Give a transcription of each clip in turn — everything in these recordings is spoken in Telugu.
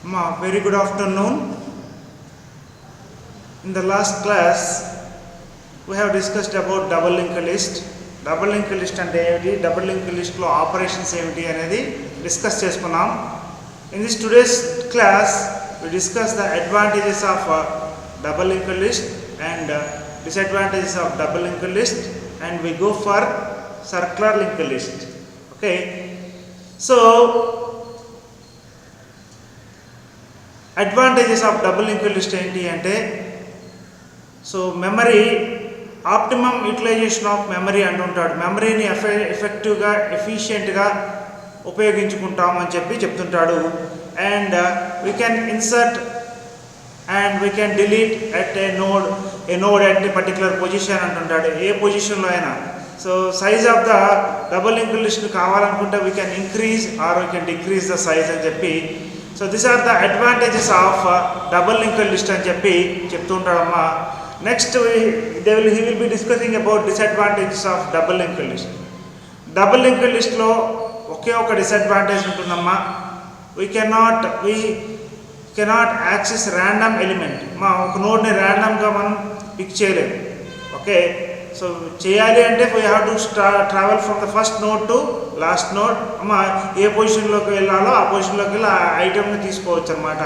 Very good afternoon. In the last class, we have discussed about double linked list. Double linked list and double linked list lo operations anedi discuss cheskunnam. In this today's class, we discuss the advantages of double linked list and disadvantages of double linked list, and we go for circular linked list. Okay, so advantages of double linked list enti ante, so memory optimum utilization of memory అంటుంటాడు. మెమరీని ఎఫెక్టివ్గా ఎఫిషియెంట్గా ఉపయోగించుకుంటామని చెప్తుంటాడు. And we can insert and we can delete at a node at a particular position అంటుంటాడు, ఏ పొజిషన్లో అయినా. So size of the double linked list కావాలనుకుంటే we can increase or we can decrease the size అని చెప్పి, so this are the advantages of double linked list అని చెప్తుంటాడమ్మా. Next he will be discussing about disadvantages of double linked list. Double linked లిస్ట్లో ఒకే ఒక డిసడ్వాంటేజ్ ఉంటుందమ్మా. we cannot access random element. ఒక నోడ్ని ర్యాండమ్గా మనం పిక్ చేయలేము. ఓకే, సో చేయాలి అంటే we have to travel from the first node to last node. ఏ పొజిషన్లోకి వెళ్ళాలో ఆ పొజిషన్లోకి వెళ్ళి ఆ ఐటెంని తీసుకోవచ్చు అనమాట.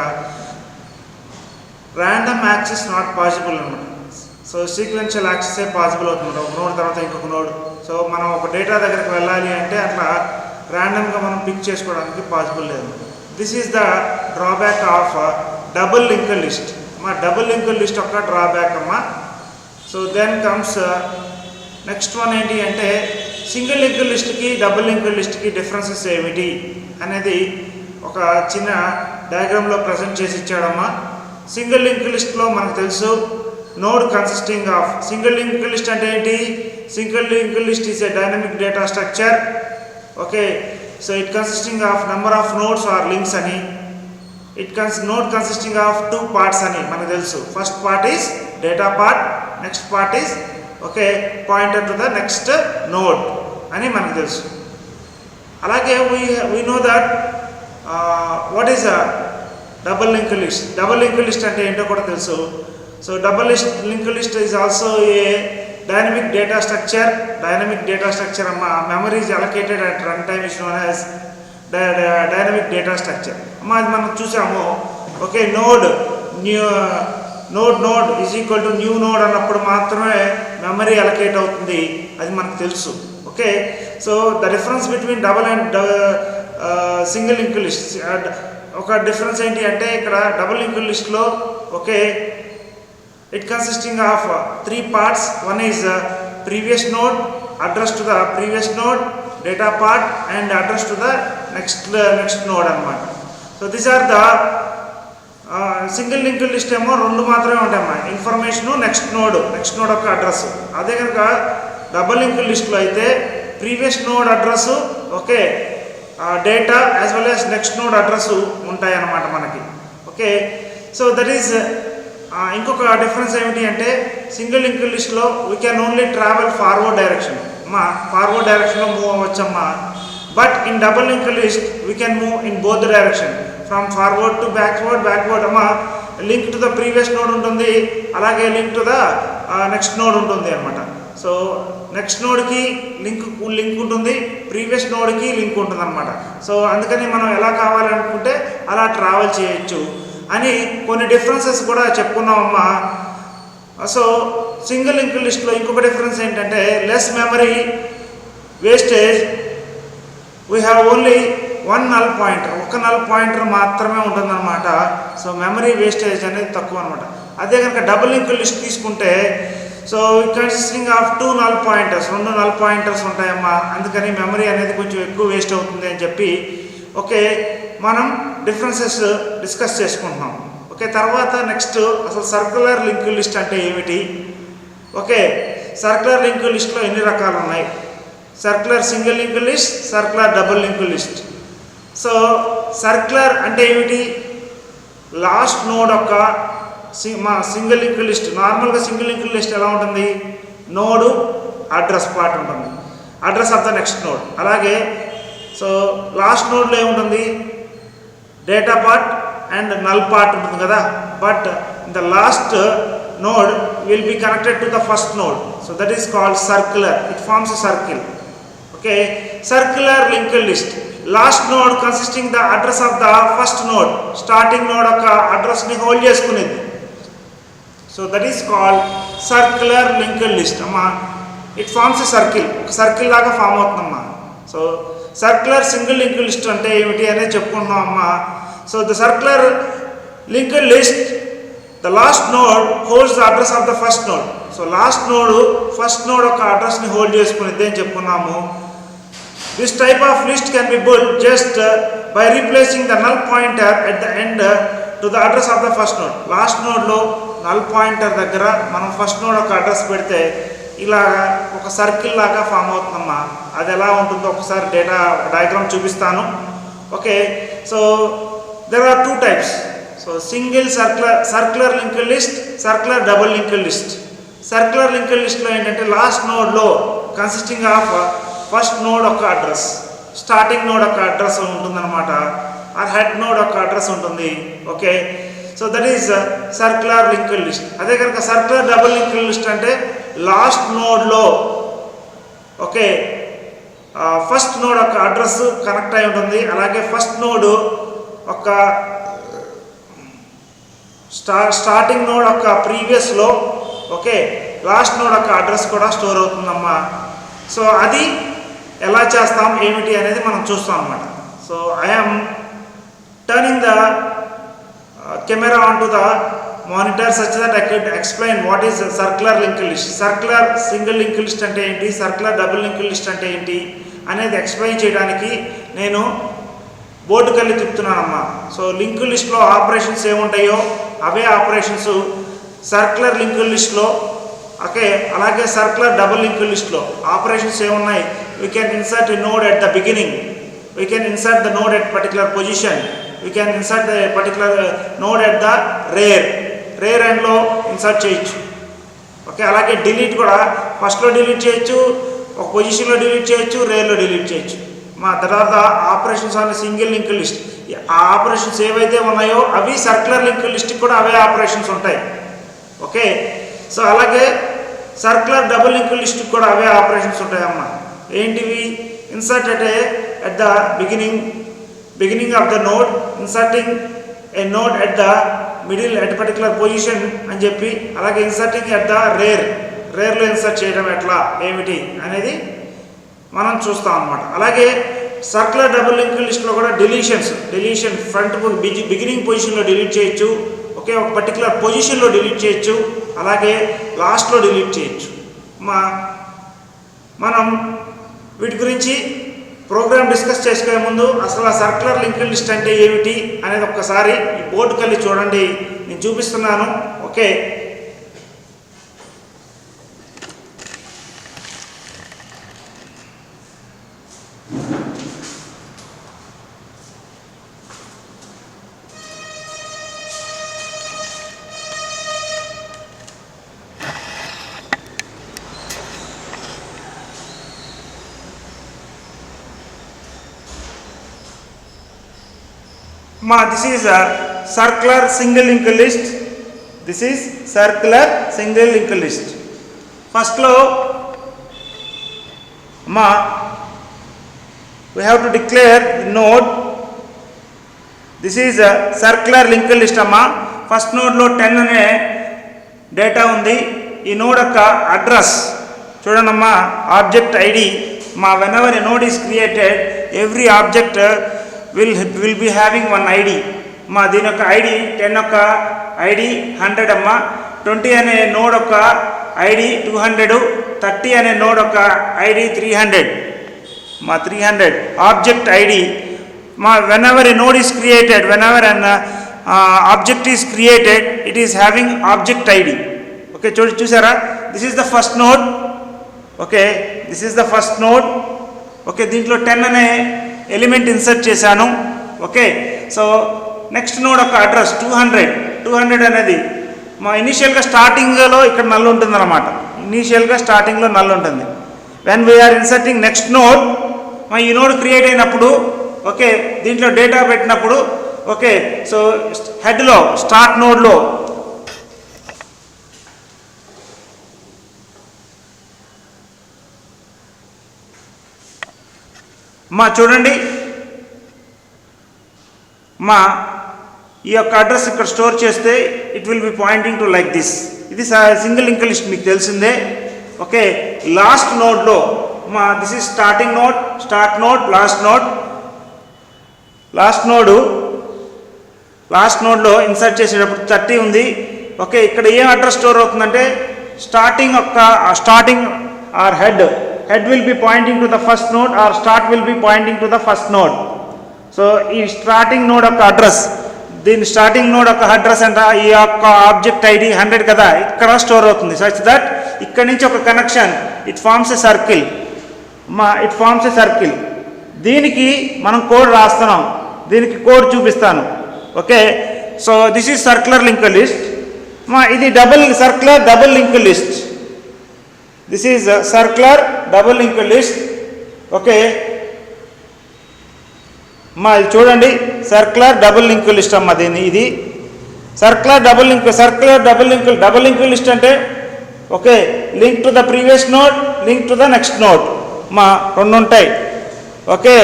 ర్యాండమ్ యాక్సెస్ నాట్ పాసిబుల్ అనమాట. సో సీక్వెన్షియల్ యాక్సెసే పాసిబుల్ అవుతుంది, ఒక నోడ్ తర్వాత ఇంకొక నోడ్. సో మనం ఒక డేటా దగ్గరికి వెళ్ళాలి అంటే అట్లా ర్యాండమ్గా మనం పిక్ చేసుకోవడానికి పాసిబుల్ లేదు. This is the drawback of double linked list. Double linked list ఒక డ్రాబ్యాక్ అమ్మా. So then comes next one ఏంటి అంటే, సింగిల్ లింక్డ్ లిస్ట్కి డబుల్ లింక్డ్ లిస్ట్కి డిఫరెన్సెస్ ఏమిటి అనేది ఒక చిన్న డయాగ్రామ్లో ప్రజెంట్ చేసి ఇచ్చాడమ్మా. సింగిల్ లింక్డ్ లిస్ట్లో మనకు తెలుసు, node consisting of, single linked list అంటే ఏంటి? Single linked list is a dynamic data structure. Okay, so it consisting of number of nodes or links అని. నోడ్ కన్సిస్టింగ్ ఆఫ్ 2 పార్ట్స్ అని మనకు తెలుసు. First part is data part, next part is pointer to the next node అని మనకు తెలుసు. అలాగే we know that what is double linked list. Double linked list అంటే ఏంటో కూడా తెలుసు. So double linked list is also a dynamic data structure. Dynamic data structure అమ్మా. Memory is allocated at run time is known as dynamic data structure అమ్మా. అది మనం చూసాము. Okay, node is equal to new node అన్నప్పుడు మాత్రమే మెమరీ అలొకేట్ అవుతుంది, అది మనకు తెలుసు. Okay, so the difference between double and single linked list, ఒక డిఫరెన్స్ ఏంటి అంటే ఇక్కడ డబుల్ లింక్డ్ లిస్ట్లో okay it consisting of 3 parts. One is previous node, address to the previous node, data part, and address to the next node అన్నమాట. So these are the single linked list ఏమో 2 మాత్రమే ఉంటాయమ్మా, ఇన్ఫర్మేషను నెక్స్ట్ నోడ్ యొక్క అడ్రస్. అదే కనుక డబుల్ లింక్డ్ లిస్ట్లో అయితే previous node address, okay, data as well as next node address ఉంటాయి అన్నమాట మనకి. ఓకే, సో దట్ ఈస్ ఇంకొక డిఫరెన్స్ ఏమిటి అంటే, సింగిల్ లింక్డ్ లిస్ట్లో we can only travel forward direction forward డైరెక్షన్లో మూవ్ అవ్వచ్చమ్మా. But in double linked list we can move in both direction, from forward to backward అమ్మా. Link to the previous node ఉంటుంది, అలాగే link to the next node ఉంటుంది అనమాట. సో నెక్స్ట్ నోడ్కి లింక్ ఉంటుంది, ప్రీవియస్ నోడ్కి లింక్ ఉంటుంది అనమాట. సో అందుకని మనం ఎలా కావాలనుకుంటే అలా ట్రావెల్ చేయొచ్చు అని కొన్ని డిఫరెన్సెస్ కూడా చెప్పుకున్నామమ్మా. సో సింగిల్ లింక్డ్ లిస్ట్లో ఇంకొక డిఫరెన్స్ ఏంటంటే, less memory wastage. We have only 1 null pointer, ఒక నల్ పాయింటర్ మాత్రమే ఉంటుందన్నమాట. సో మెమరీ వేస్టేజ్ అనేది తక్కువ అనమాట. అదే కనుక డబుల్ లింక్డ్ లిస్ట్ తీసుకుంటే, so consisting of 2 null pointers, 2 null pointers ఉంటాయమ్మా. అందుకని మెమరీ అనేది కొంచెం ఎక్కువ వేస్ట్ అవుతుంది అని చెప్పి ఓకే మనం డిఫరెన్సెస్ డిస్కస్ చేసుకుంటున్నాం. ఓకే, తర్వాత నెక్స్ట్ అసలు సర్క్యులర్ లింక్డ్ లిస్ట్ అంటే ఏమిటి? ఓకే, సర్క్యులర్ లింక్డ్ లిస్ట్లో ఎన్ని రకాలు ఉన్నాయి? Circular single linked list, circular double linked list. So circular అంటే ఏమిటి? లాస్ట్ నోడ్ యొక్క సింగిల్ లింక్డ్ లిస్ట్. నార్మల్గా సింగిల్ లింక్డ్ లిస్ట్ ఎలా ఉంటుంది? నోడు అడ్రస్ పార్ట్ ఉంటుంది, address of the next node. అలాగే సో లాస్ట్ నోడ్లో ఏముంటుంది? Data part and null part ఉంటుంది కదా, but the last node will be connected to the first node, so that is called circular. It forms a circle. Okay, circular linked list. Last node consisting the address of the first node, starting node యొక్క అడ్రస్ ని హోల్డ్ చేసుకునేది. So that is called circular linked list. అమ్మా, it forms a circle. ఒక సర్కిల్ లాగా ఫామ్ అవుతుందమ్మా. So circular single linked list అంటే ఏమిటి అనేది చెప్పుకుంటున్నాం అమ్మా. So the circular linked list, the last node holds the address of the first node. So last node first node యొక్క అడ్రస్ ని హోల్డ్ చేసుకునేది అని చెప్పుకున్నాము. This type of list can be built just by replacing the null pointer at the end to the address of the first node. Last node లో null pointer దగ్గర మనం ఫస్ట్ నోడ్ యొక్క అడ్రస్ పెడితే ఇలాగా ఒక సర్కిల్ లాగా ఫామ్ అవుతుందమ్మా. అది ఎలా ఉంటుందో ఒకసారి డేటా డయాగ్రామ్ చూపిస్తాను. Okay, so there are two types. So single circular linked list, circular double linked list. Circular linked list లో ఏంటంటే లాస్ట్ నోడ్లో కన్సిస్టింగ్ ఆఫ్ ఫస్ట్ నోడ్ యొక్క అడ్రస్, స్టార్టింగ్ నోడ్ యొక్క అడ్రస్ ఉంటుందన్నమాట, ఆ హెడ్ నోడ్ యొక్క అడ్రస్ ఉంటుంది. Okay, so that is circular linked list. అదే కనుక సర్క్యులర్ డబుల్ లింక్డ్ లిస్ట్ అంటే లాస్ట్ నోడ్లో ఓకే ఫస్ట్ నోడ్ యొక్క అడ్రస్ కనెక్ట్ అయి ఉంటుంది, అలాగే ఫస్ట్ నోడ్ ఒక స్టార్టింగ్ నోడ్ యొక్క ప్రీవియస్లో ఓకే లాస్ట్ నోడ్ యొక్క అడ్రస్ కూడా స్టోర్ అవుతుందమ్మా. సో అది ఎలా చేస్తాం ఏమిటి అనేది మనం చూస్తాం అన్నమాట. So I'm turning the camera on to the monitor such that I could explain what is circular linked list, circular single linked list అంటే ఏంటి, సర్క్యులర్ డబుల్ లింక్డ్ లిస్ట్ అంటే ఏంటి అనేది ఎక్స్ప్లెయిన్ చేయడానికి నేను బోర్డు కలిగి తిప్పుతున్నానమ్మా. సో లింక్డ్ లిస్ట్లో ఆపరేషన్స్ ఏముంటాయో అవే ఆపరేషన్స్ సర్క్యులర్ లింక్డ్ లిస్ట్లో ఓకే, అలాగే సర్క్యులర్ డబుల్ లింక్డ్ లిస్ట్లో ఆపరేషన్స్ ఏమున్నాయి. We can insert a node at the beginning, we can insert the node at particular position, we can insert the particular node at the rare ఎండ్లో ఇన్సర్ట్ చేయొచ్చు. ఓకే, అలాగే డిలీట్ కూడా ఫస్ట్లో డిలీట్ చేయొచ్చు, ఒక పొజిషన్లో డిలీట్ చేయొచ్చు, రేర్లో డిలీట్ చేయొచ్చు. మా తర్వాత operations on single linked list, ఆ ఆపరేషన్స్ ఏవైతే ఉన్నాయో అవి సర్క్యులర్ లింక్డ్ లిస్ట్కి కూడా అవే ఆపరేషన్స్ ఉంటాయి. ఓకే, సో అలాగే సర్క్యులర్ డబుల్ లింక్డ్ లిస్ట్కి కూడా అవే ఆపరేషన్స్ ఉంటాయమ్మా. ఏంటివి? Insert at the beginning of the node, inserting A node at the middle at particular position అని చెప్పి, అలాగే ఇన్సర్టింగ్ ఎట్ ద రేర్లో ఇన్సర్ట్ చేయడం ఎట్లా ఏమిటి అనేది మనం చూస్తాం అన్నమాట. అలాగే సర్క్యులర్ డబుల్ లింక్డ్ లిస్ట్లో కూడా డిలీషన్ ఫ్రంట్ బిగినింగ్ పొజిషన్లో డిలీట్ చేయొచ్చు, ఓకే ఒక పర్టికులర్ పొజిషన్లో డిలీట్ చేయొచ్చు, అలాగే లాస్ట్లో డిలీట్ చేయొచ్చు. మనం వీటి గురించి ప్రోగ్రామ్ డిస్కస్ చేసుకునే ముందు అసలు ఆ సర్క్యులర్ లింక్డ్ లిస్ట్ అంటే ఏమిటి అనేది ఒక్కసారి ఈ బోర్డు కలిగి చూడండి, నేను చూపిస్తున్నాను. Okay, this is a circular single linked list. This is circular single linked list. First lo we have to declare the node. This is a circular linked list amma. First node lo 10 ane data undi. Ee node yokka address chudandamma, object id whenever a node is created, every object will be having one ID. దీని యొక్క ID 10 యొక్క ID 100 అమ్మా, 20 అనే నోడ్ యొక్క ID 200, 30 అనే నోడ్ యొక్క ID 300 300 object ID whenever a node is created, whenever an object is created, it is having object ID. Okay, చూసారా, this is the first node. Okay, this is the first node. Okay, దీంట్లో 10 అనే ఎలిమెంట్ ఇన్సర్ట్ చేశాను. ఓకే, సో నెక్స్ట్ నోడ్ యొక్క అడ్రస్ 200 అనేది ఇనీషియల్గా స్టార్టింగ్లో ఇక్కడ నల్ ఉంటుంది అన్నమాట. ఇనీషియల్గా స్టార్టింగ్లో నల్ ఉంటుంది. When we are inserting next node, ఈ నోడ్ క్రియేట్ అయినప్పుడు ఓకే దీంట్లో డేటా పెట్టినప్పుడు ఓకే, సో హెడ్లో స్టార్ట్ నోడ్లో మా చూడండి మా ఈ యొక్క అడ్రస్ ఇక్కడ స్టోర్ చేస్తే it will be pointing to like this. ఇది సింగిల్ లింక్ లిస్ట్ మీకు తెలిసిందే. ఓకే, లాస్ట్ నోడ్లో మా this is starting node, start node, last నోడ్లో ఇన్సర్ట్ చేసేటప్పుడు 30 ఉంది. ఓకే, ఇక్కడ ఏం అడ్రస్ స్టోర్ అవుతుందంటే starting or head will be pointing to the first node or start will be pointing to the first node. So ఈ స్టార్టింగ్ నోడ్ యొక్క అడ్రస్, దీని స్టార్టింగ్ నోడ్ యొక్క అడ్రస్ అంట ఈ యొక్క ఆబ్జెక్ట్ ఐడి 100 కదా, ఇక్కడ స్టోర్ అవుతుంది. సచ్ దట్ ఇక్కడ నుంచి ఒక connection it forms a circle. దీనికి మనం కోడ్ రాస్తున్నాం, దీనికి కోడ్ చూపిస్తాను. Okay, so this is circular link list. ఇది circular double link list. This is circular double link list. Okay, ఇది చూడండి సర్క్యులర్ డబుల్ లింక్ లిస్ట్ అమ్మ. ఇది సర్క్యులర్ డబుల్ లింక్ లిస్ట్ అంటే okay, link to the previous node, link to the next node. రెండు ఉంటాయి. ఓకే,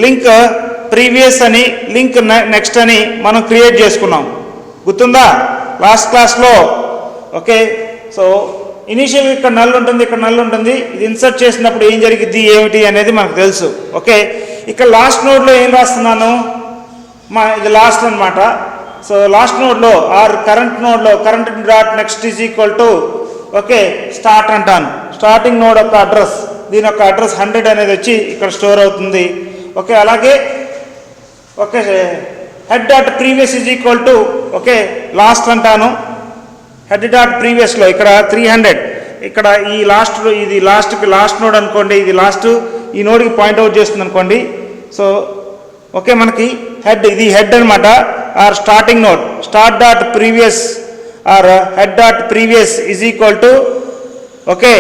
లింక్ ప్రీవియస్ అని, లింక్ నెక్స్ట్ అని మనం క్రియేట్ చేసుకున్నాం, గుర్తుందా లాస్ట్ క్లాస్లో. ఓకే, సో ఇనీషియల్గా ఇక్కడ నల్ ఉంటుంది, ఇక్కడ నల్ ఉంటుంది. ఇది ఇన్సర్ట్ చేసినప్పుడు ఏం జరిగింది ఏమిటి అనేది మనకు తెలుసు. ఓకే, ఇక్కడ లాస్ట్ నోడ్లో ఏం రాస్తున్నాను, ఇది లాస్ట్ అనమాట. సో లాస్ట్ నోడ్లో ఆర్ కరెంట్ నోడ్లో current dot next is equal to okay start అంటాను. స్టార్టింగ్ నోడ్ యొక్క అడ్రస్, దీని యొక్క అడ్రస్ 100 అనేది వచ్చి ఇక్కడ స్టోర్ అవుతుంది. ఓకే, అలాగే okay head dot previous is equal to okay last అంటాను. హెడ్ డాట్ ప్రీవియస్లో ఇక్కడ 300, ఇక్కడ ఈ ఇది లాస్ట్ నోడ్ అనుకోండి, ఇది లాస్ట్ ఈ నోడ్కి పాయింట్అవుట్ చేస్తుంది అనుకోండి. సో ఓకే, మనకి ఇది హెడ్ అనమాట or starting node. Start dot previous or head dot previous is equal to okay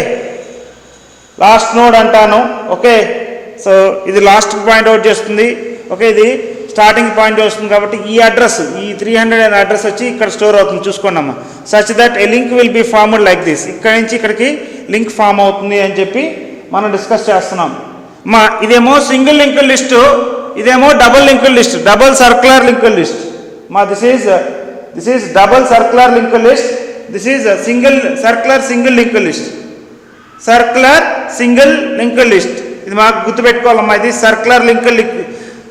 last node అంటాను. ఓకే, సో ఇది లాస్ట్కి పాయింట్అవుట్ చేస్తుంది. ఓకే, ఇది స్టార్టింగ్ పాయింట్ వస్తుంది కాబట్టి ఈ అడ్రస్, ఈ 300 అనే అడ్రస్ వచ్చి ఇక్కడ స్టోర్ అవుతుంది. చూసుకోండి అమ్మా. Such that A link will be formed like this. ఇక్కడ నుంచి ఇక్కడికి లింక్ ఫామ్ అవుతుంది అని చెప్పి మనం డిస్కస్ చేస్తున్నాం. ఇదేమో సింగిల్ లింక్ లిస్ట్, ఇదేమో double link list, double circular link list. This is double circular link list. This is circular single link list. ఇది మాకు గుర్తుపెట్టుకోవాలమ్మా. ఇది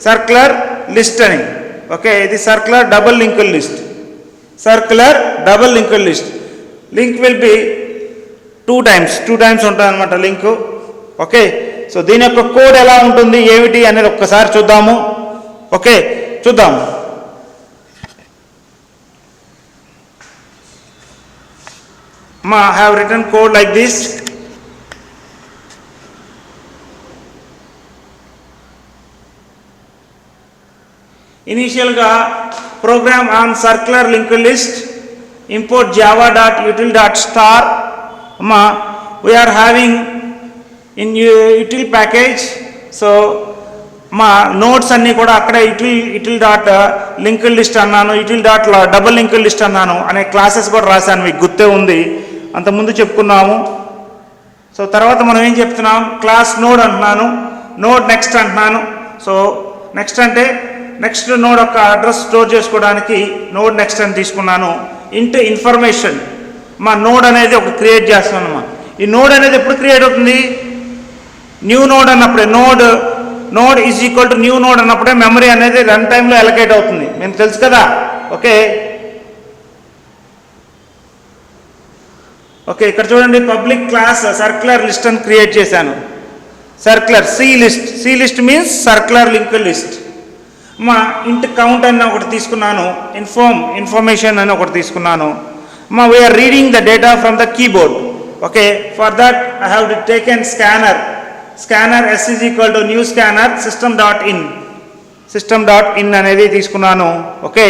సర్క్యులర్ లిస్ట్ అని. ఓకే, ఇది circular double link list. Link will be 2 times ఉంటుంది అనమాట లింక్. ఓకే, సో దీని యొక్క కోడ్ ఎలా ఉంటుంది ఏమిటి అనేది ఒక్కసారి చూద్దాము. ఓకే, చూద్దాం. I have written code like this. ఇనీషియల్గా program on circular link list, import java.util.star. We are having in util package. So notes అన్నీ కూడా అక్కడ util డాట్ లింక్ లిస్ట్ అన్నాను, util dot double link list అన్నాను అనే క్లాసెస్ కూడా రాశాను, మీకు గుర్తే ఉంది, అంతకుముందు చెప్పుకున్నాము. సో తర్వాత మనం ఏం చెప్తున్నాం, క్లాస్ నోడ్ అంటున్నాను, నోడ్ నెక్స్ట్ అంటున్నాను. సో నెక్స్ట్ అంటే నెక్స్ట్ నోడ్ యొక్క అడ్రస్ స్టోర్ చేసుకోవడానికి నోడ్ నెక్స్ట్ అని తీసుకున్నాను. ఇంటూ ఇన్ఫర్మేషన్ నోడ్ అనేది ఒక క్రియేట్ చేస్తున్నాను. ఈ నోడ్ అనేది ఎప్పుడు క్రియేట్ అవుతుంది, న్యూ నోడ్ అన్నప్పుడే. Node is equal to new node అన్నప్పుడే మెమరీ అనేది రన్ టైంలో అలొకేట్ అవుతుంది, మీకు తెలుసు కదా. ఓకే, ఇక్కడ చూడండి, పబ్లిక్ క్లాస్ సర్క్యులర్ లిస్ట్ అని క్రియేట్ చేశాను. Circular C list means circular link list. Int count అని ఒకటి తీసుకున్నాను, ఇన్ఫర్మేషన్ అని ఒకటి తీసుకున్నాను. We are reading the data from the keyboard. Okay, for that I have taken scanner s is equal to new scanner system.in అనేది తీసుకున్నాను. Okay,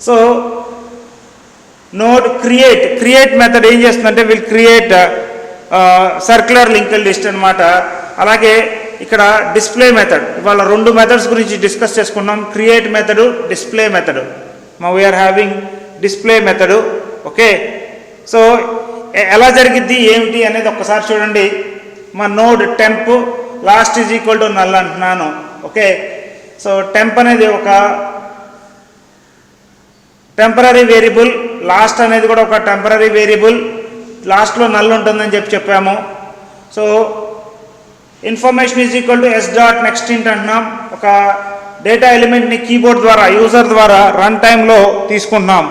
so node create method ఏం చేస్తుందంటే will create circular link list అనమాట. అలాగే ఇక్కడ డిస్ప్లే మెథడ్, ఇవాళ రెండు మెథడ్స్ గురించి డిస్కస్ చేసుకున్నాం, create method, display method. We are having display method. Okay, so ఎలా జరిగిద్ది ఏమిటి అనేది ఒక్కసారి చూడండి. మా node temp last is equal to null అంటున్నాను. ఓకే, సో టెంప్ అనేది ఒక టెంపరీ వేరియబుల్, లాస్ట్ అనేది కూడా ఒక టెంపరీ వేరియబుల్, లాస్ట్లో నల్ ఉంటుందని చెప్పాము. So information is equal to S dot next ఇంట్ అంటున్నాం. ఒక డేటా ఎలిమెంట్ని కీబోర్డ్ ద్వారా యూజర్ ద్వారా రన్ టైంలో తీసుకుంటున్నాం.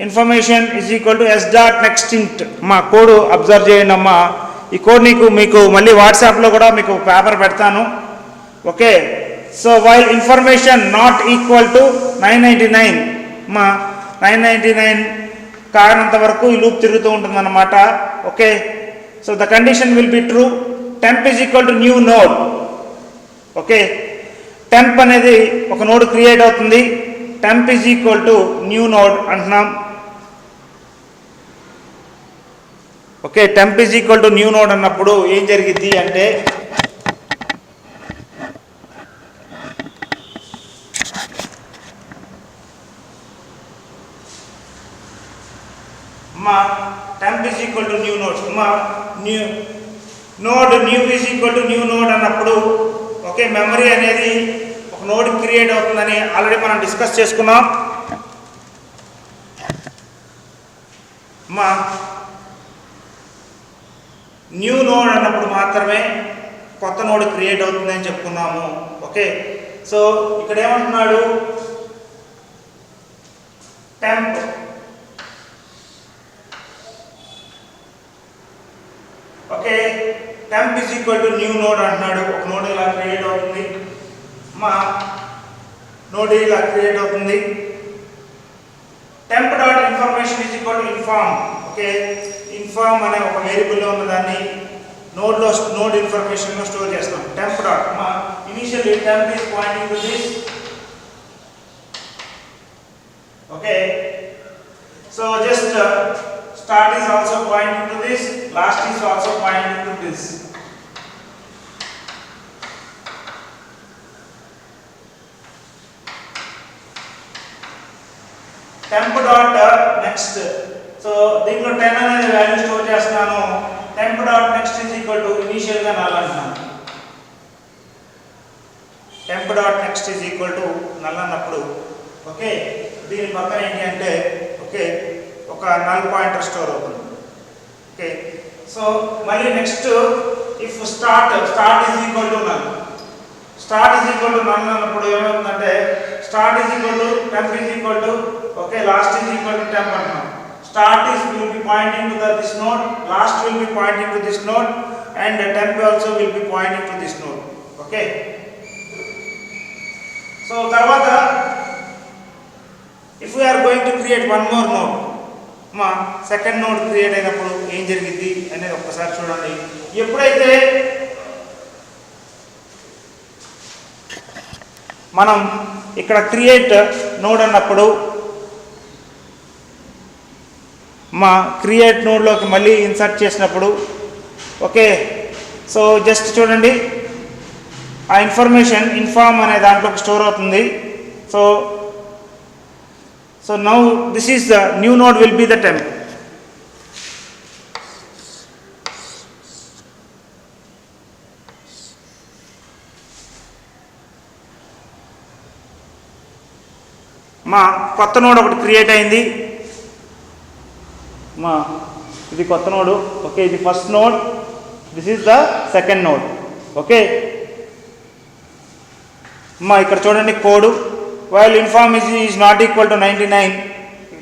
Information is equal to S dot next ఇంట్. మా కోడ్ అబ్జర్వ్ చేయండి అమ్మా. ఈ కోడ్ మీకు మళ్ళీ వాట్సాప్లో కూడా మీకు పేపర్ పెడతాను. Okay, so while information not equal to 999, మా 999 కారణంత వరకు ఈ లూప్ తిరుగుతూ ఉంటుందన్నమాట. Okay, so the condition will be true. Temp is equal to new node. Okay, temp అనేది ఒక నోడ్ క్రియేట్ అవుతుంది. Temp is equal to new node అంటున్నాం. Okay, temp is equal to new node అన్నప్పుడు ఏం జరిగిద్ది అంటే మా temp is equal to new node, మా new node new is equal to new node అన్నప్పుడు ఓకే మెమరీ అనేది ఒక నోడ్ క్రియేట్ అవుతుందని ఆల్రెడీ మనం డిస్కస్ చేసుకున్నాం. మా న్యూ నోడ్ అన్నప్పుడు మాత్రమే కొత్త నోడ్ క్రియేట్ అవుతుందని చెప్పుకున్నాము. ఓకే, సో ఇక్కడ ఏమంటున్నాడు, temp okay temp is equal to new node అంటున్నాడు. ఒక నోడ్ ఇలా క్రియేట్ అవుతుంది, మా నోడ్ ఇలా క్రియేట్ అవుతుంది. Temp dot information is equal to inform. Okay, inform అనే ఒక వేరియబుల్లో ఉన్న దాన్ని నోడ్ ఇన్ఫర్మేషన్లో స్టోర్ చేస్తాం. టెంప్ డాట్ మా initially temp is pointing to this. Okay, so just start is also pointing to this, last is also pointing to this. Temp dot next. So దీంట్లో 10 అనే వాల్యూ స్టోర్ చేస్తున్నాను. Temp dot next is equal to initial గా null అంటున్నాను. Temp dot next is equal to null అన్నప్పుడు ఓకే దీని పక్కన ఏంటి అంటే ఓకే ఒక నల్ పాయింటర్ స్టోర్ అవుతుంది. ఓకే, సో మళ్ళీ next if start is equal to null, start is equal to null అన్నప్పుడు ఏమవుతుందంటే start is equal to temp is equal to okay last is equal to temp అంటున్నాం. Start is will be pointing to this node, last will be pointing to this node and temp also will be pointing to this node. Okay, so తర్వాత if we are going to create one more node, మా సెకండ్ నోడ్ క్రియేట్ అయినప్పుడు ఏం జరిగింది అనేది ఒక్కసారి చూడండి. ఎప్పుడైతే మనం ఇక్కడ క్రియేట్ నోడ్ అన్నప్పుడు మా క్రియేట్ నోడ్లోకి మళ్ళీ ఇన్సర్ట్ చేసినప్పుడు ఓకే సో జస్ట్ చూడండి ఆ ఇన్ఫర్మేషన్ ఇన్ఫార్మ్ అనే దాంట్లోకి స్టోర్ అవుతుంది. So now this is the new node will be the temp. మా కొత్త నోడ్ ఒకటి క్రియేట్ అయింది. మా ఇది కొత్త నోడ్. ఓకే, ఇది first node, this is the second node. Okay, మా ఇక్కడ చూడండి code while inform is not equal to 99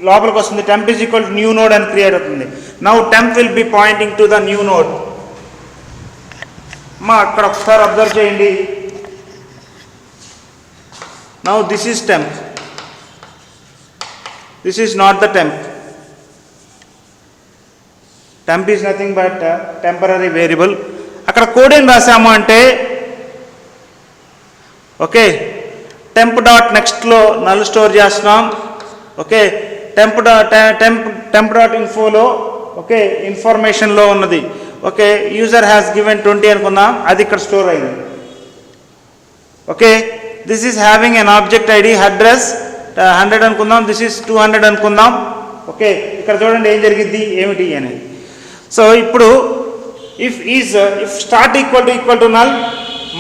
లోపలికి వస్తుంది. temp is equal to new node అని క్రియేట్ అవుతుంది. now temp will be pointing to the new node. మా అక్కడ ఒకసారి అబ్జర్వ్ చేయండి. now this is temp, this is not the temp. temp is nothing but temporary variable. అక్కడ కోడ్ ఏం రాసాము అంటే ఓకే టెంప్ డాట్ నెక్స్ట్లో నల్ స్టోర్ చేస్తున్నాం. ఓకే, టెంప్ డాట్ ఇన్ఫోలో ఓకే ఇన్ఫర్మేషన్లో ఉన్నది ఓకే యూజర్ హ్యాస్ గివెన్ 20 అనుకుందాం, అది ఇక్కడ స్టోర్ అయింది. Okay this is having an object ID address 100 అనుకుందాం, దిస్ ఈస్ 200 అనుకుందాం. ఓకే ఇక్కడ చూడండి ఏం జరిగింది ఏమిటి అనేది. సో ఇప్పుడు if start equal to null,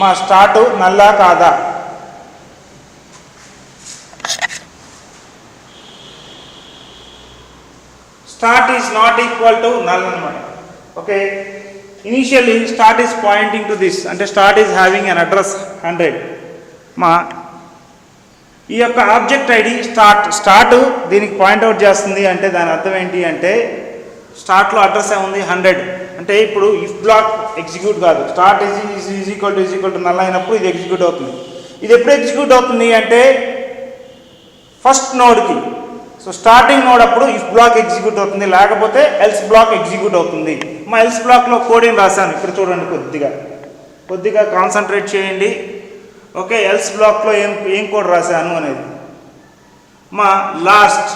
మా స్టార్ట్ నల్లా కాదా? Start is not equal to null అనమాట. Okay initially start is pointing to this, అంటే start is having an address 100. మా ఈ యొక్క ఆబ్జెక్ట్ ఐడి స్టార్ట్ దీనికి పాయింట్అవుట్ చేస్తుంది. అంటే దాని అర్థం ఏంటి అంటే స్టార్ట్లో అడ్రస్ ఏముంది 100, అంటే ఇప్పుడు ఇఫ్ బ్లాక్ ఎగ్జిక్యూట్ కాదు. Start is equal to null అయినప్పుడు ఇది ఎగ్జిక్యూట్ అవుతుంది. ఇది ఎప్పుడు ఎగ్జిక్యూట్ అవుతుంది అంటే ఫస్ట్ నోడ్కి. సో స్టార్టింగ్ నోడ్ అప్పుడు ఇఫ్ బ్లాక్ ఎగ్జిక్యూట్ అవుతుంది, లేకపోతే ఎల్స్ బ్లాక్ ఎగ్జిక్యూట్ అవుతుంది. మా ఎల్స్ బ్లాక్లో కోడ్ ఏం రాశాను ఇక్కడ చూడండి, కొద్దిగా కాన్సన్ట్రేట్ చేయండి. ఓకే ఎల్స్ బ్లాక్లో ఏం కోడ్ రాశాను అనేది. మా లాస్ట్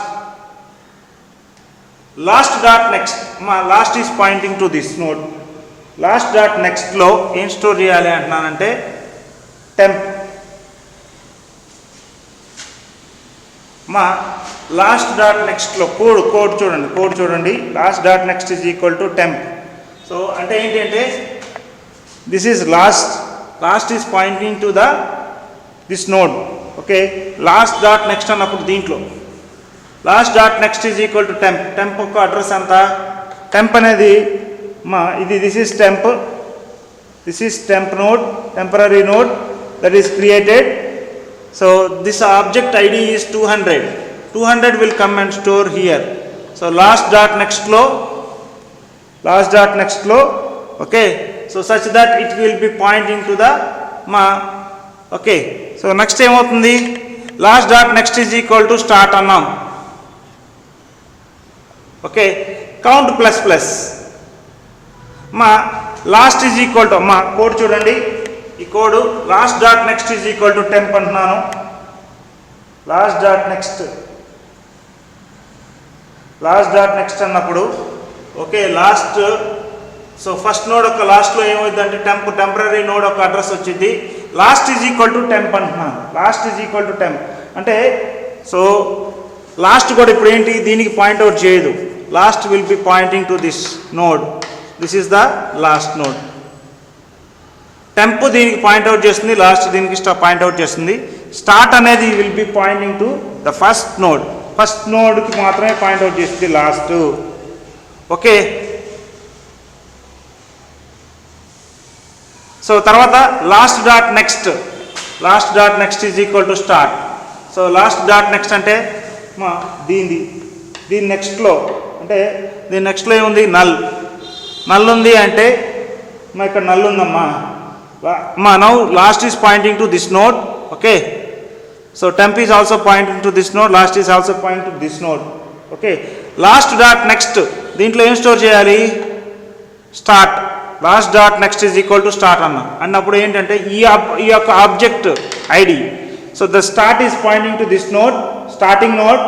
డాట్ నెక్స్ట్, మా last is pointing to this node. Last dot నెక్స్ట్లో ఏం స్టోర్ చేయాలి అంటున్నానంటే టెంప్. మా లాస్ట్ డాట్ నెక్స్ట్లో కోడ్ చూడండి last dot next is equal to temp. So అంటే ఏంటంటే this is last is pointing to this node. Okay last dot next అన్నప్పుడు దీంట్లో last dot next is equal to temp యొక్క అడ్రస్ ఎంత? టెంప్ అనేది this is temp node, temporary node that is created. So this object ID is 200 will come and store here. So last dot next low, okay, so such that it will be pointing to the okay, so next time avutundi last dot next is equal to start annam. Okay count plus last is equal to code chudandi ee code last dot next is equal to temp antunnanu. Last dot next అన్నప్పుడు okay last. So first node యొక్క లాస్ట్లో ఏమవుతుందంటే టెంపరరీ నోడ్ యొక్క అడ్రస్ వచ్చింది. Last is equal to temp అంటున్నాను. Last is equal to temp అంటే సో లాస్ట్ కూడా ఇప్పుడు ఏంటి దీనికి పాయింట్అవుట్ చేయదు. Last will be pointing to this node, this is the last node. Temp దీనికి పాయింట్అవుట్ చేస్తుంది, లాస్ట్ దీనికి పాయింట్అవుట్ చేస్తుంది. స్టార్ట్ అనేది will be pointing to the first నోడ్కి మాత్రమే పాయింట్అవుట్ చేస్తుంది లాస్ట్. ఓకే సో తర్వాత last dot next is equal to start. So last dot next అంటే దీని నెక్స్ట్లో అంటే దీని నెక్స్ట్లో ఏముంది నల్ ఉంది అంటే ఇక్కడ నల్ ఉందమ్మా. Now last is pointing to this node. Okay so temp is also pointing to this node, last is also pointing to this node. Okay last dot next దీంట్లో ఏం స్టోర్ చేయాలి start. Last dot next is equal to start అన్నప్పుడు ఏంటంటే ఈ యొక్క object ID. So the start is pointing to this node, starting node.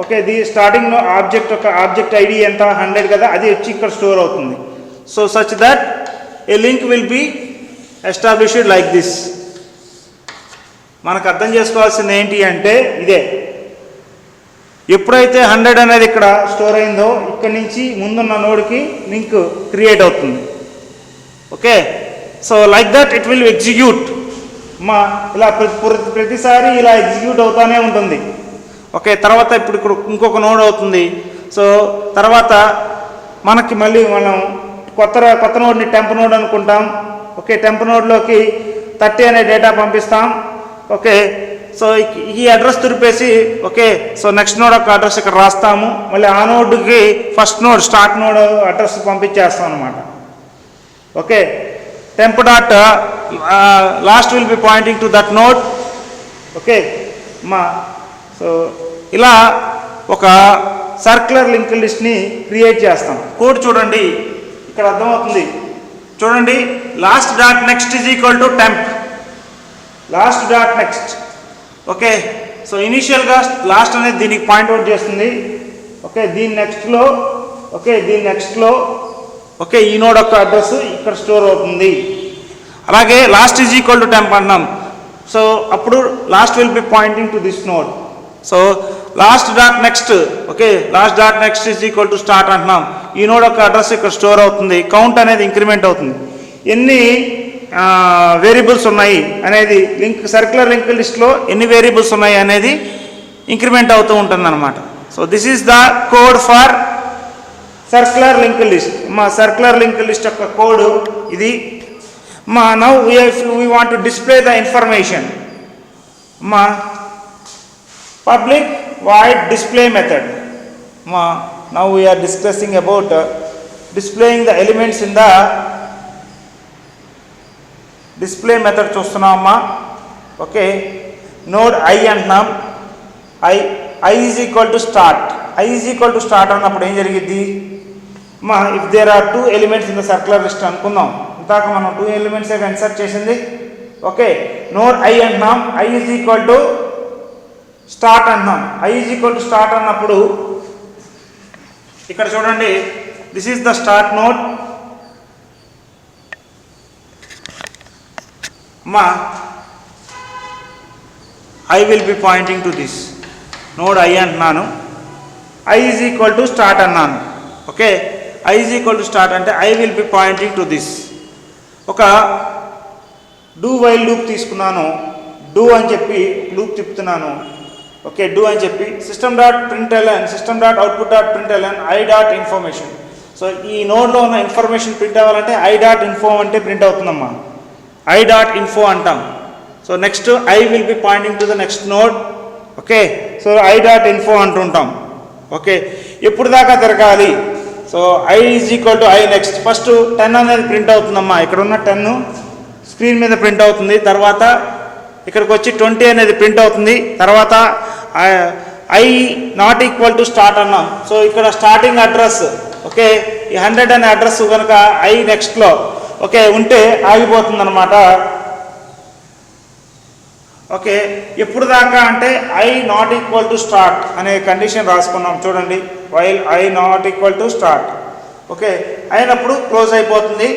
Okay the starting object యొక్క ఆబ్జెక్ట్ ఐడి ఎంత 100 కదా, అది వచ్చి ఇక్కడ స్టోర్ అవుతుంది. So such that A link will be established like this. మనకు అర్థం చేసుకోవాల్సింది ఏంటి అంటే ఇదే, ఎప్పుడైతే 100 అనేది ఇక్కడ స్టోర్ అయిందో ఇక్కడ నుంచి ముందున్న నోడ్కి లింక్ క్రియేట్ అవుతుంది. Okay so like that it will execute. ఇలా ప్రతిసారి ఇలా ఎగ్జిక్యూట్ అవుతూనే ఉంటుంది. ఓకే తర్వాత ఇప్పుడు ఇక్కడ ఇంకొక నోడ్ అవుతుంది. సో తర్వాత మనకి మళ్ళీ మనం కొత్త నోడ్ని టెంప్ నోడ్ అనుకుంటాం. ఓకే టెంప్ నోడ్లోకి 30 అనే డేటా పంపిస్తాం. ఓకే సో ఈ అడ్రస్ తురిపేసి ఓకే సో నెక్స్ట్ నోడ్ యొక్క అడ్రస్ ఇక్కడ రాస్తాము. మళ్ళీ ఆ నోడ్కి first node start node address పంపించేస్తాం అనమాట. Okay temp dot last will be pointing to that node. Okay so ఇలా ఒక సర్క్యులర్ లింక్ లిస్ట్ని క్రియేట్ చేస్తాం. కోడ్ చూడండి ఇక్కడ అర్థమవుతుంది. చూడండి last dot next is equal to temp. Last dot next okay so ఇనీషియల్గా లాస్ట్ అనేది దీనికి పాయింట్అవుట్ చేస్తుంది. ఓకే దీని నెక్స్ట్లో ఓకే, ఈ నోడ్ యొక్క అడ్రస్ ఇక్కడ స్టోర్ అవుతుంది. అలాగే last is equal to temp అంటున్నాం. సో అప్పుడు last will be pointing to this node. So last dot next, okay, last dot next is equal to start అంటున్నాం. ఈ నోడ్ యొక్క అడ్రస్ ఇక్కడ స్టోర్ అవుతుంది. కౌంట్ అనేది ఇంక్రిమెంట్ అవుతుంది. ఎన్ని వేరియబుల్స్ ఉన్నాయి అనేది సర్క్యులర్ లింక్ లిస్ట్లో ఎన్ని వేరియబుల్స్ ఉన్నాయి అనేది ఇంక్రిమెంట్ అవుతూ ఉంటుంది అనమాట. So this is the code for circular link list. మా సర్క్యులర్ లింక్ లిస్ట్ యొక్క కోడ్ ఇది. మా now we want to display the information. మా public void display method. Now we are discussing about displaying the elements in the display method చూస్తున్నామా. ఓకే, నోడ్ I అంటున్నాం. I is equal to start. I is equal to start అన్నప్పుడు ఏం జరిగింది? If there are 2 elements in the circular list అనుకుందాం. ఇందాక మనం 2 ఎలిమెంట్స్ ఇన్సర్ట్ చేసింది. ఓకే, నోడ్ I అంటున్నాం. I is equal to start అన్నాం. I is equal to start అన్నప్పుడు ఇక్కడ చూడండి, this is the start node. I will be pointing to this node I అంటున్నాను. I is equal to start అన్నాను. Okay, I is equal to start అంటే I will be pointing to this. ఒక డూ వైల్ లూప్ తీసుకున్నాను. డూ అని చెప్పి లూప్ తిప్పుతున్నాను. ఓకే, డూ అని చెప్పి system dot println, system dot output dot println I dot information. So ఈ నోడ్లో ఉన్న ఇన్ఫర్మేషన్ ప్రింట్ అవ్వాలంటే ఐ డాట్ ఇన్ఫో అంటే ప్రింట్ అవుతుందమ్మా. ఐ డాట్ ఇన్ఫో అంటాం. So next I will be pointing to the next node. Okay, so I dot info అంటుంటాం. ఓకే, ఎప్పుడు దాకా తిరగాలి? So I is equal to I next. First 10 అనేది ప్రింట్ అవుతుందమ్మా. ఇక్కడ ఉన్న 10 స్క్రీన్ మీద ప్రింట్ అవుతుంది. తర్వాత ఇక్కడికి వచ్చి 20 అనేది ప్రింట్ అవుతుంది. తర్వాత I not equal to start అన్నాం. సో ఇక్కడ స్టార్టింగ్ అడ్రస్, ఓకే, ఈ 100 అనే అడ్రస్ కనుక I నెక్స్ట్లో ఓకే ఉంటే ఆగిపోతుంది అనమాట. ఓకే, ఎప్పుడు దాకా అంటే I not equal to start అనే కండిషన్ రాసుకున్నాం. చూడండి, while I not equal to start. Okay, అయినప్పుడు క్లోజ్ అయిపోతుంది.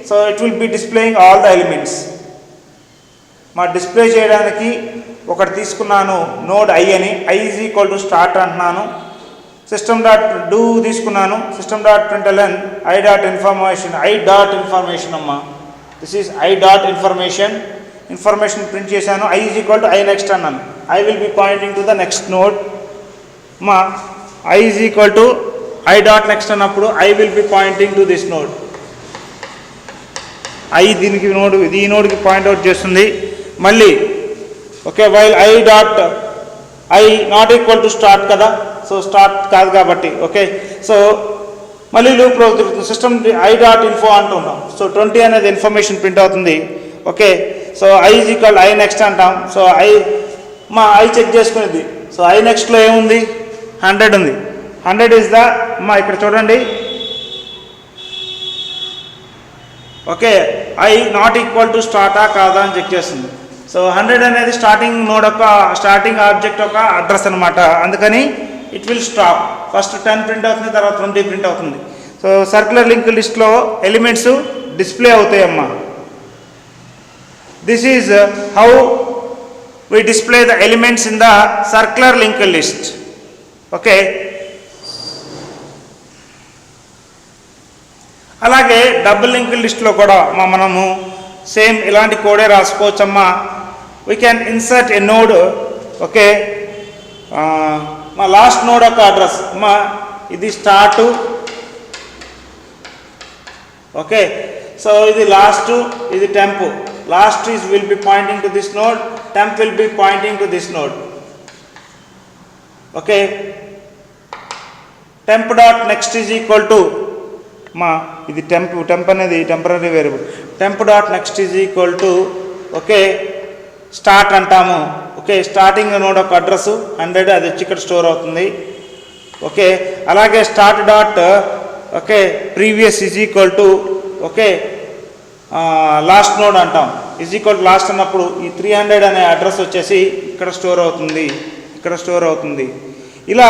So it will be displaying all the elements. Display చేయడానికి ఒకటి తీసుకున్నాను, నోడ్ I అని. I is equal to start అంటున్నాను. సిస్టమ్ డాట్ డూ తీసుకున్నాను. System dot println I dot information. I dot information అమ్మా. This is I dot information. Information print చేశాను. I is equal to I next అన్నాను. I will be pointing to the next node. I is equal to I dot next అన్నప్పుడు I will be pointing to this node. I దీనికి నోడ్, ఈ నోడ్కి పాయింట్అవుట్ చేస్తుంది. మళ్ళీ okay, while I dot I not equal to start కదా. సో స్టార్ట్ కాదు కాబట్టి ఓకే. సో మళ్ళీ లూప్ రోజు తిరుగుతుంది. సిస్టమ్ I డాట్ ఇన్ఫో అంటుంటాం. సో 20 అనేది ఇన్ఫర్మేషన్ ప్రింట్ అవుతుంది. Okay, so I is equal I next అంటాం. సో I చెక్ చేసుకునేది. సో I నెక్స్ట్లో ఏముంది? 100 ఉంది. 100 ఈజ్ ద ఇక్కడ చూడండి. Okay, I not equal to స్టార్టా కాదా అని చెక్ చేస్తుంది. సో 100 అనేది స్టార్టింగ్ నోడ్ యొక్క స్టార్టింగ్ ఆబ్జెక్ట్ యొక్క అడ్రస్ అనమాట. అందుకని it will stop. First 10 print అవుతుంది, తర్వాత 20 ప్రింట్ అవుతుంది. సో సర్క్యులర్ లింక్ లిస్ట్లో ఎలిమెంట్స్ డిస్ప్లే అవుతాయమ్మా. This is how we display the elements in the circular link list. Okay, అలాగే డబుల్ లింక్ లిస్ట్లో కూడా మనము సేమ్ ఇలాంటి కోడే రాసుకోవచ్చమ్మా. We can insert a node. Okay, last node యొక్క అడ్రస్ ఇది స్టార్టు. ఓకే, సో ఇది లాస్ట్, ఇది temp. Last is will be pointing to this node, temp will be pointing to this node. Okay, temp dot next is equal to ఇది టెంప్ అనేది temporary variable. Temp dot next is equal to okay start అంటాము. ఓకే, స్టార్టింగ్ నోడ్ ఒక అడ్రస్ 100, అది వచ్చి ఇక్కడ స్టోర్ అవుతుంది. ఓకే, అలాగే start dot okay previous is equal to okay last node అంటాం. ఈజ్ ఈక్వల్ టు లాస్ట్ అన్నప్పుడు ఈ 300 అనే అడ్రస్ వచ్చేసి ఇక్కడ స్టోర్ అవుతుంది, ఇక్కడ స్టోర్ అవుతుంది. ఇలా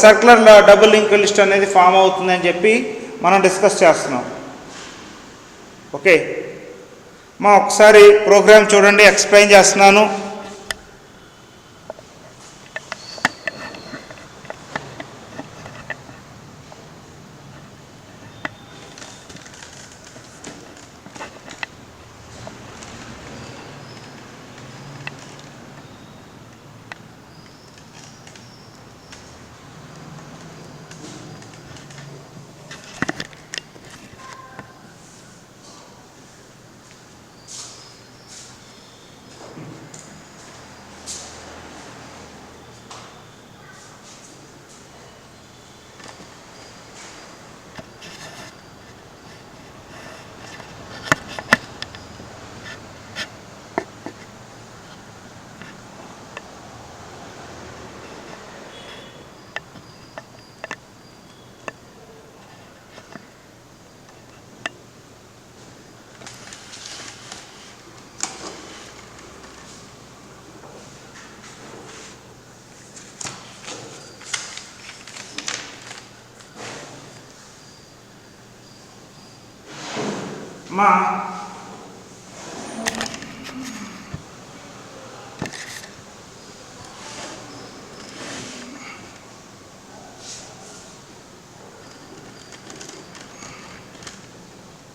సర్క్యులర్ డబుల్ లింక్ లిస్ట్ అనేది ఫామ్ అవుతుంది అని చెప్పి మనం డిస్కస్ చేస్తున్నాం. ఓకే మా ఒకసారి ప్రోగ్రామ్ చూడండి, ఎక్స్ప్లెయిన్ చేస్తున్నాను.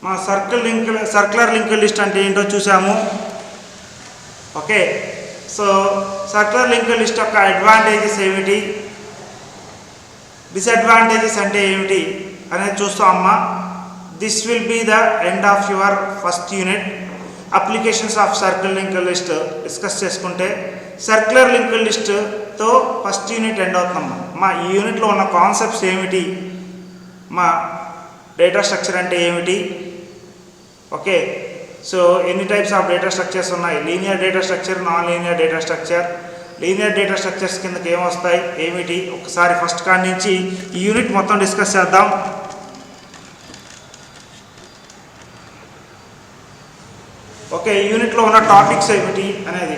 మా సర్క్యులర్ లింక్డ్ లిస్ట్ అంటే ఏంటో చూసాము. Okay so circular linked list యొక్క అడ్వాంటేజెస్ ఏమిటి, డిసడ్వాంటేజెస్ అంటే ఏమిటి అనేది చూస్తామమ్మా. This will be the end of your first unit. Applications of circular linked list discuss చేసుకుంటే సర్క్యులర్ లింక్డ్ లిస్ట్తో ఫస్ట్ యూనిట్ ఎండ్ అవుతుందమ్మా. మా ఈ యూనిట్లో ఉన్న కాన్సెప్ట్స్ ఏమిటి, మా డేటా స్ట్రక్చర్ అంటే ఏమిటి, ఓకే సో ఎన్ని టైప్స్ ఆఫ్ డేటా స్ట్రక్చర్స్ ఉన్నాయి, linear data structure, non linear data structure, linear data structures కిందకి ఏమొస్తాయి ఏమిటి, ఒకసారి ఫస్ట్ కాడి నుంచి ఈ యూనిట్ మొత్తం డిస్కస్ చేద్దాం. ఓకే ఈ యూనిట్లో ఉన్న టాపిక్స్ ఏమిటి అనేది.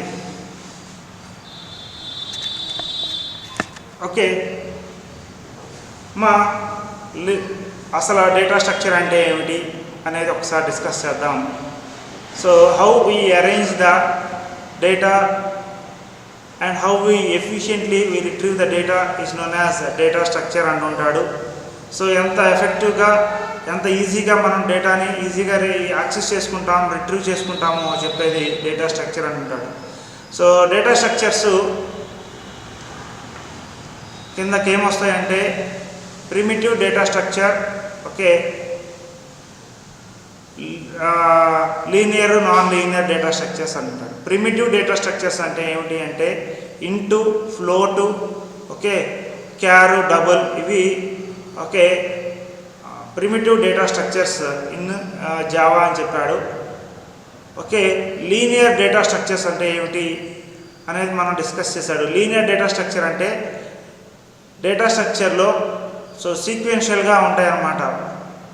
ఓకే మా అసలు డేటా స్ట్రక్చర్ అంటే ఏమిటి అనేది ఒకసారి డిస్కస్ చేద్దాం. So how we arrange the data and how we efficiently we retrieve the data is known as data structure అంటుంటాడు. సో ఎంత ఎఫెక్టివ్గా ఎంత ఈజీగా మనం డేటాని ఈజీగా యాక్సెస్ చేసుకుంటాం, రిట్రీవ్ చేసుకుంటామో చెప్పేది డేటా స్ట్రక్చర్ అంటుంటాడు. సో డేటా స్ట్రక్చర్స్ కిందకి ఏమొస్తాయంటే primitive data structure, okay linear non linear data structures అంటారు. ప్రిమిటివ్ డేటా స్ట్రక్చర్స్ అంటే ఏమిటి అంటే int, float, okay char, double, ఇవి okay primitive data structures in Java అని చెప్పాడు. ఓకే లీనియర్ డేటా స్ట్రక్చర్స్ అంటే ఏమిటి అనేది మనం డిస్కస్ చేశాడు. లీనియర్ డేటా స్ట్రక్చర్ అంటే డేటా స్ట్రక్చర్లో సో సీక్వెన్షియల్గా ఉంటాయి అన్నమాట.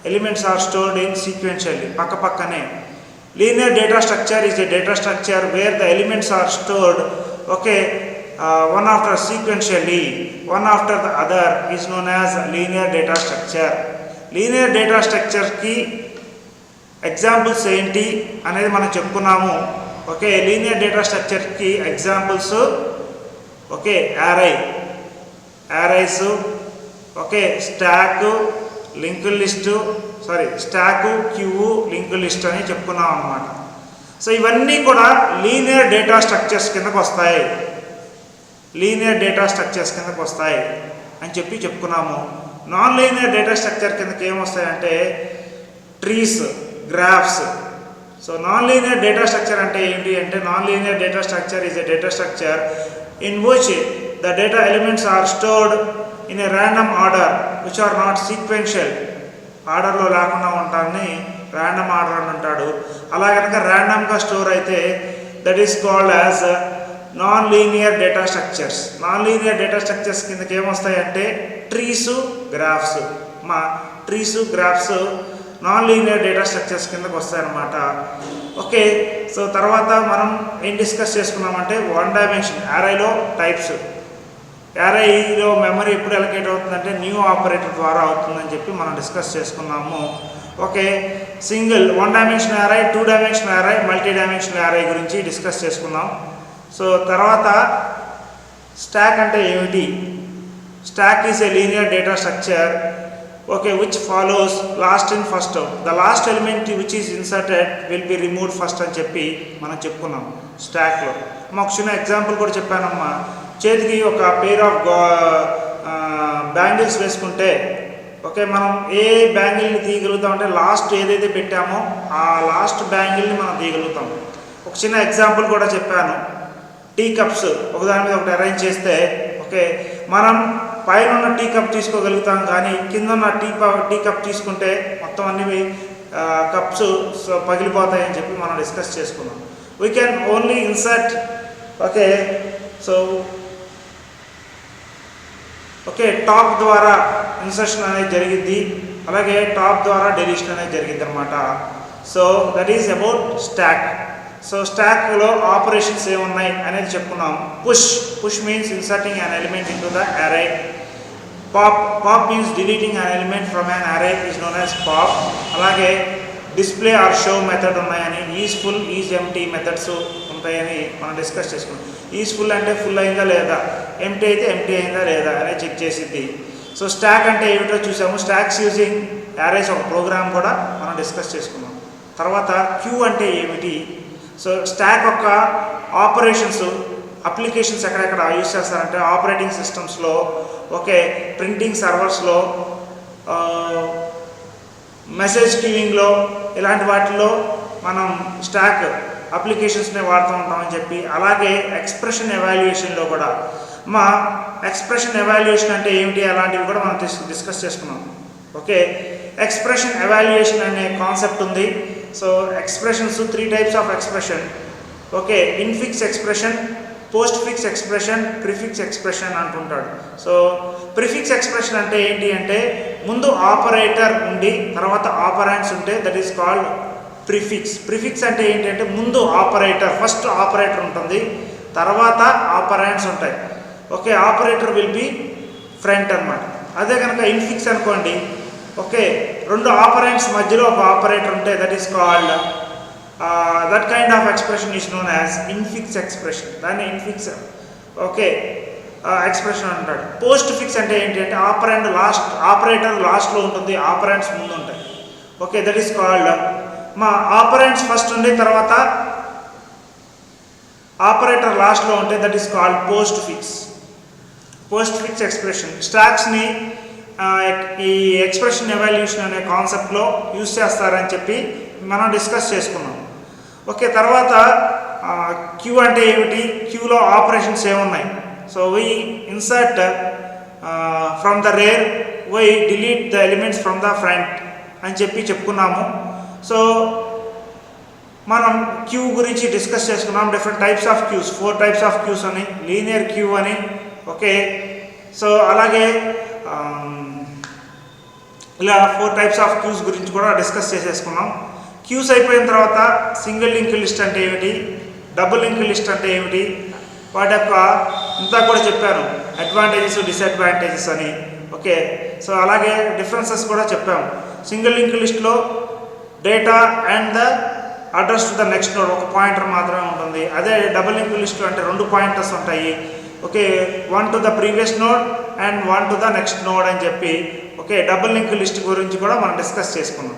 Elements are stored in sequentially, పక్క పక్కనే. Linear data structure is a data structure where the elements are stored okay one after sequentially, one after the other is known as linear data structure. Linear data స్ట్రక్చర్కి ఎగ్జాంపుల్స్ ఏంటి అనేది మనం చెప్పుకున్నాము. ఓకే లీనియర్ డేటా స్ట్రక్చర్కి examples okay arrays, okay stack, linked list, stack, queue, linked list అని చెప్పుకున్నాం అన్నమాట. సో ఇవన్నీ కూడా లీనియర్ డేటా స్ట్రక్చర్స్ కిందకు వస్తాయి, లీనియర్ డేటా స్ట్రక్చర్స్ కిందకు వస్తాయి అని చెప్పుకున్నాము. నాన్ లీనియర్ డేటా స్ట్రక్చర్ కిందకి ఏమొస్తాయంటే trees, graphs. So non linear data structure అంటే ఏంటి అంటే non linear data structure is a data structure in which the data elements are stored in a random order which are not sequential. ఆర్డర్లో లేకుండా ఉంటాన్ని ర్యాండమ్ ఆర్డర్ అని అంటాడు. అలా కనుక ర్యాండమ్గా స్టోర్ అయితే that is called as non linear data structures. Non linear data structures కిందకి ఏమొస్తాయంటే ట్రీసు, గ్రాఫ్స్. మా trees, graphs non linear data structures కిందకి వస్తాయన్నమాట. ఓకే సో తర్వాత మనం ఏం డిస్కస్ చేసుకున్నామంటే వన్ డైమెన్షన్ యారేలో టైప్స్. యారైలో మెమరీ ఎప్పుడు అలొకేట్ అవుతుందంటే న్యూ ఆపరేటర్ ద్వారా అవుతుందని చెప్పి మనం డిస్కస్ చేసుకున్నాము. Okay, single 1 dimensional array, 2 dimensional array, multi dimensional array గురించి డిస్కస్ చేసుకున్నాం. సో తర్వాత స్టాక్ అంటే ఏమిటి? Stock is a linear data structure, okay, which follows last in first out. The last element which is inserted will be removed first అని చెప్పి మనం చెప్పుకున్నాం స్టాక్లో. ఒక చిన్న ఎగ్జాంపుల్ కూడా చెప్పానమ్మా. చేతికి ఒక పెయిర్ ఆఫ్ బ్యాంగిల్స్ వేసుకుంటే, ఓకే, మనం ఏ బ్యాంగిల్ని తీయగలుగుతాం అంటే లాస్ట్ ఏదైతే పెట్టామో ఆ లాస్ట్ బ్యాంగిల్ని మనం తీయగలుగుతాం. ఒక చిన్న ఎగ్జాంపుల్ కూడా చెప్పాను. టీ కప్స్ ఒకదాని మీద ఒకటి అరేంజ్ చేస్తే, ఓకే, మనం పైన ఉన్న టీ కప్ తీసుకోగలుగుతాం, కానీ కింద ఉన్న టీ కప్ తీసుకుంటే మొత్తం అన్ని కప్స్ పగిలిపోతాయని చెప్పి మనం డిస్కస్ చేసుకున్నాం. We can only insert, okay, so okay, top ద్వారా ఇన్సర్షన్ అనేది జరిగింది, అలాగే టాప్ ద్వారా డెలీషన్ అనేది జరిగింది అనమాట. So that is about stack. So స్టాక్లో ఆపరేషన్స్ ఏమున్నాయి అనేది చెప్పుకున్నాం. Push means inserting an element in to the array. Pop means deleting an element from an array is known as pop. అలాగే డిస్ప్లే ఆర్ షో మెథడ్ ఉన్నాయని, is full, is empty methods ఉంటాయని మనం డిస్కస్ చేసుకున్నాం. ఈజ్ ఫుల్ అంటే ఫుల్ అయిందా లేదా, ఎంటీ అయితే ఎంటీ అయిందా లేదా అనేది చెక్ చేసింది. సో స్టాక్ అంటే ఏమిటో చూసాము. స్టాక్స్ యూజింగ్ యారేస్ ఒక ప్రోగ్రామ్ కూడా మనం డిస్కస్ చేసుకున్నాం. తర్వాత క్యూ అంటే ఏమిటి? సో స్టాక్ యొక్క ఆపరేషన్స్, అప్లికేషన్స్ ఎక్కడెక్కడ యూజ్ చేస్తారంటే ఆపరేటింగ్ సిస్టమ్స్లో, ఓకే, ప్రింటింగ్ సర్వర్స్లో, మెసేజ్ క్యూయింగ్లో, ఇలాంటి వాటిల్లో మనం స్టాక్ అప్లికేషన్స్ని వాడుతూ ఉంటామని చెప్పి, అలాగే ఎక్స్ప్రెషన్ ఎవాల్యుయేషన్లో కూడా ఎక్స్ప్రెషన్ ఎవాల్యుయేషన్ అంటే ఏమిటి అలాంటివి కూడా మనం డిస్కస్ చేసుకున్నాం. ఓకే, ఎక్స్ప్రెషన్ ఎవాల్యుయేషన్ అనే కాన్సెప్ట్ ఉంది. So expressions 3 types of expression. Okay, infix expression, post fix expression, prefix expression అంటుంటాడు. సో ప్రిఫిక్స్ ఎక్స్ప్రెషన్ అంటే ఏంటి అంటే ముందు ఆపరేటర్ ఉండి తర్వాత ఆపరాండ్స్ ఉంటే that is called prefix. Prefix అంటే ఏంటి అంటే ముందు ఆపరేటర్, ఫస్ట్ ఆపరేటర్ ఉంటుంది, తర్వాత ఆపరాండ్స్ ఉంటాయి. Okay, operator will be front అనమాట. అదే కనుక ఇన్ఫిక్స్ అనుకోండి, ఓకే, 2 ఆపరెంట్స్ మధ్యలో ఒక ఆపరేటర్ ఉంటే that is called that kind of expression is known as infix expression. దాన్ని ఇన్ఫిక్స్, ఓకే, ఎక్స్ప్రెషన్ అంటాడు. పోస్ట్ ఫిక్స్ అంటే ఏంటి అంటే ఆపరేటర్ లాస్ట్లో ఉంటుంది, ఆపరెంట్స్ ముందు ఉంటాయి. Okay, that is called operands first ఉండి తర్వాత ఆపరేటర్ లాస్ట్లో ఉంటే that is called postfix. Postfix expression స్టాక్స్ని ఈ ఎక్స్ప్రెషన్ ఎవాల్యూషన్ అనే కాన్సెప్ట్లో యూజ్ చేస్తారని చెప్పి మనం డిస్కస్ చేసుకున్నాం. ఓకే, తర్వాత క్యూ అంటే ఏమిటి, క్యూలో ఆపరేషన్స్ ఏమున్నాయి? So we insert from the rear, we delete the elements from the front అని చెప్పి చెప్పుకున్నాము. సో మనం క్యూ గురించి డిస్కస్ చేసుకున్నాం. Different types of queues, 4 types of queues అని, లీనియర్ క్యూ అని. ఓకే, సో అలాగే ఇలా 4 టైప్స్ ఆఫ్ క్యూస్ గురించి కూడా డిస్కస్ చేసేసుకున్నాం. క్యూస్ అయిపోయిన తర్వాత సింగిల్ లింక్ లిస్ట్ అంటే ఏమిటి, డబుల్ లింక్ లిస్ట్ అంటే ఏమిటి, వాటి యొక్క ఇంతా కూడా చెప్పాను, అడ్వాంటేజెస్ డిసడ్వాంటేజెస్ అని. ఓకే, సో అలాగే డిఫరెన్సెస్ కూడా చెప్పాము. సింగిల్ లింక్ లిస్ట్లో data and the address to the next node ఒక పాయింటర్ మాత్రమే ఉంటుంది. అదే డబుల్ లింక్ లిస్ట్లో అంటే 2 పాయింటర్స్ ఉంటాయి. Okay, 1 to the previous node and 1 to the next node అని చెప్పి, ఓకే, డబుల్ లింక్ లిస్ట్ గురించి కూడా మనం డిస్కస్ చేసుకున్నాం.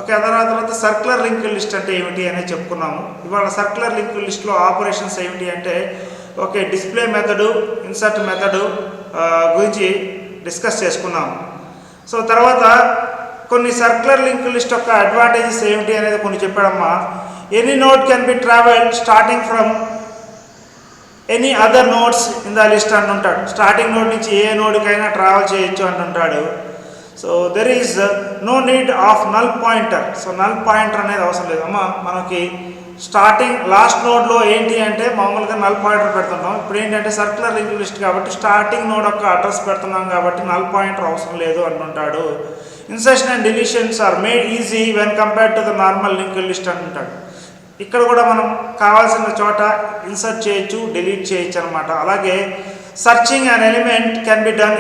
ఓకే, ఆ తర్వాత సర్క్యులర్ లింక్ లిస్ట్ అంటే ఏమిటి అనేది చెప్పుకున్నాము. ఇవాళ సర్క్యులర్ లింక్ లిస్ట్లో ఆపరేషన్స్ ఏమిటి అంటే, okay, display method, insert method గురించి డిస్కస్ చేసుకున్నాము. సో తర్వాత కొన్ని సర్క్యులర్ లింక్ లిస్ట్ యొక్క అడ్వాంటేజెస్ ఏమిటి అనేది కొన్ని చెప్పాడమ్మా. Any node can be travelled starting from any other nodes in the list అంటుంటాడు. స్టార్టింగ్ నోడ్ నుంచి ఏ నోడ్కైనా ట్రావెల్ చేయొచ్చు అంటుంటాడు. So there is no need of null pointer. So null pointer అనేది అవసరం లేదు అమ్మా. మనకి స్టార్టింగ్ లాస్ట్ నోడ్లో ఏంటి అంటే మామూలుగా నల్ పాయింటర్ పెడుతున్నాం. ఇప్పుడు ఏంటంటే సర్క్యులర్ లింక్ లిస్ట్ కాబట్టి స్టార్టింగ్ నోడ్ యొక్క అడ్రస్ పెడుతున్నాం కాబట్టి నల్ పాయింటర్ అవసరం లేదు అంటుంటాడు. Insertion and deletions are made easy when compared to the normal link list అంటుంటాడు. ఇక్కడ కూడా మనం కావాల్సిన చోట ఇన్సర్ట్ చేయొచ్చు, డిలీట్ చేయొచ్చు అనమాట. అలాగే searching an element can be done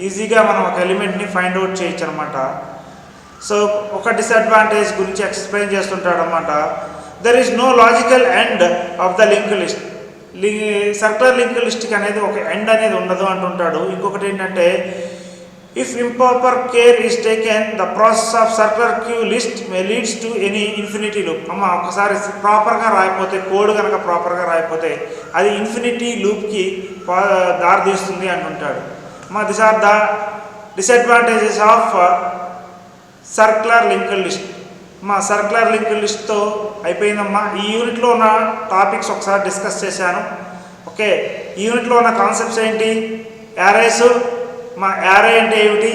ఈజీగా మనం ఒక ఎలిమెంట్ని ఫైండ్ అవుట్ చేయొచ్చు అనమాట. సో ఒక డిసడ్వాంటేజ్ గురించి ఎక్స్ప్లెయిన్ చేస్తుంటాడు అనమాట. There is no logical end of the link list. Circular link లిస్ట్కి అనేది ఒక ఎండ్ అనేది ఉండదు అంటుంటాడు. ఇంకొకటి ఏంటంటే if improper care is taken the process of circular queue list may leads to any infinity loop. ఒకసారి ప్రాపర్గా రాయకపోతే, కోడ్ కనుక ప్రాపర్గా రాయకపోతే అది ఇన్ఫినిటీ లూప్కి దారితీస్తుంది అంటుంటాడు. This are the disadvantages of circular link list. Circular link లిస్ట్తో అయిపోయిందమ్మా. ఈ యూనిట్లో ఉన్న టాపిక్స్ ఒకసారి డిస్కస్ చేశాను. ఓకే, ఈ యూనిట్లో ఉన్న కాన్సెప్ట్స్ ఏంటి? యారేస్, యారే అంటే ఏమిటి,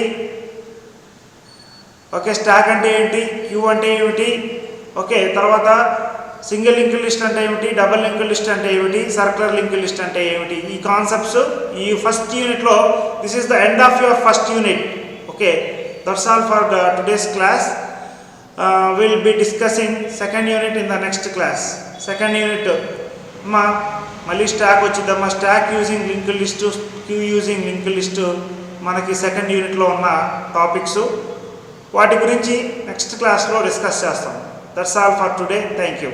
ఓకే, స్టాక్ అంటే ఏంటి, క్యూ అంటే ఏమిటి, ఓకే, తర్వాత సింగిల్ లింక్ లిస్ట్ అంటే ఏమిటి, డబుల్ లింక్ లిస్ట్ అంటే ఏమిటి, సర్క్యులర్ లింక్ లిస్ట్ అంటే ఏమిటి, ఈ కాన్సెప్ట్స్ ఈ ఫస్ట్ యూనిట్లో. This is the end of your first unit. Okay, that's all for today's class. Will be discussing second unit in the next class. Second unit మళ్ళీ స్టాక్ వచ్చిందమ్మా. Stack using link list, queue using link list మనకి సెకండ్ యూనిట్లో ఉన్న టాపిక్స్. వాటి గురించి నెక్స్ట్ క్లాస్లో డిస్కస్ చేస్తాం. That's all for today. Thank you.